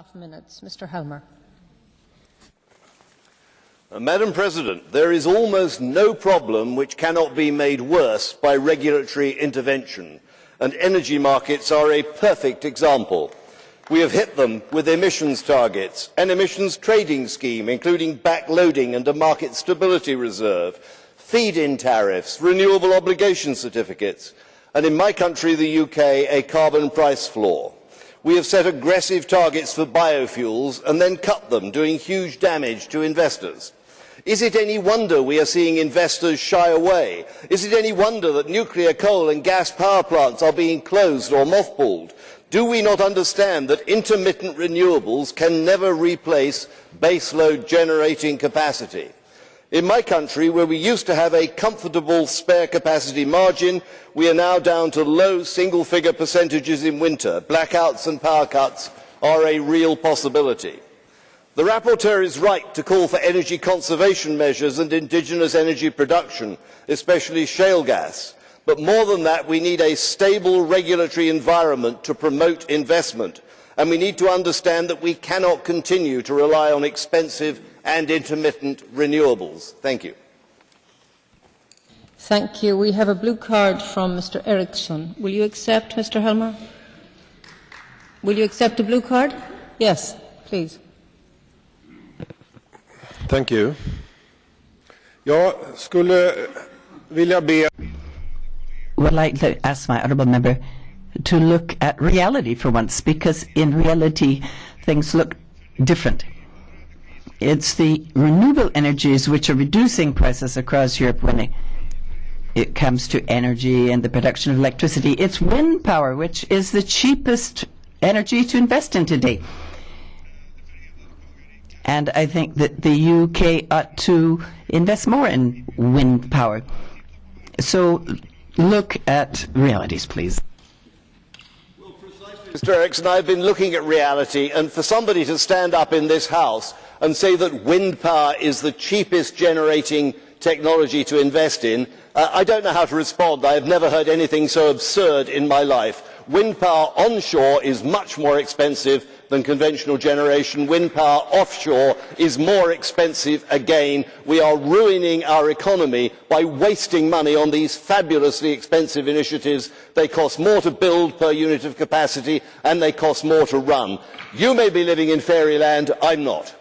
2.5 minutes. Mr. Helmer. Madam President, there is almost no problem which cannot be made worse by regulatory intervention, and energy markets are a perfect example. We have hit them with emissions targets, an emissions trading scheme, including backloading and a market stability reserve, feed-in tariffs, renewable obligation certificates, and in my country, the UK, a carbon price floor. We have set aggressive targets for biofuels and then cut them, doing huge damage to investors. Is it any wonder we are seeing investors shy away? Is it any wonder that nuclear, coal and gas power plants are being closed or mothballed? Do we not understand that intermittent renewables can never replace baseload generating capacity? In my country, where we used to have a comfortable spare capacity margin, we are now down to low single-figure percentages in winter. Blackouts and power cuts are a real possibility. The rapporteur is right to call for energy conservation measures and indigenous energy production, especially shale gas. But more than that, we need a stable regulatory environment to promote investment. And we need to understand that we cannot continue to rely on expensive and intermittent renewables. Thank you. Thank you. We have a blue card from Mr. Eriksson. Will you accept, Mr. Helmer? Will you accept the blue card? Yes, please. Thank you. Jag skulle vilja be... Would like to ask my honourable member to look at reality for once, because in reality things look different. It's the renewable energies which are reducing prices across Europe when it comes to energy and the production of electricity. It's wind power which is the cheapest energy to invest in today. And I think that the UK ought to invest more in wind power. So look at realities, please. Mr. Eriksson, I've been looking at reality, and for somebody to stand up in this House and say that wind power is the cheapest generating technology to invest in, I don't know how to respond. I have never heard anything so absurd in my life. Wind power onshore is much more expensive than conventional generation. Wind power offshore is more expensive again. We are ruining our economy by wasting money on these fabulously expensive initiatives. They cost more to build per unit of capacity and they cost more to run. You may be living in fairyland, I'm not.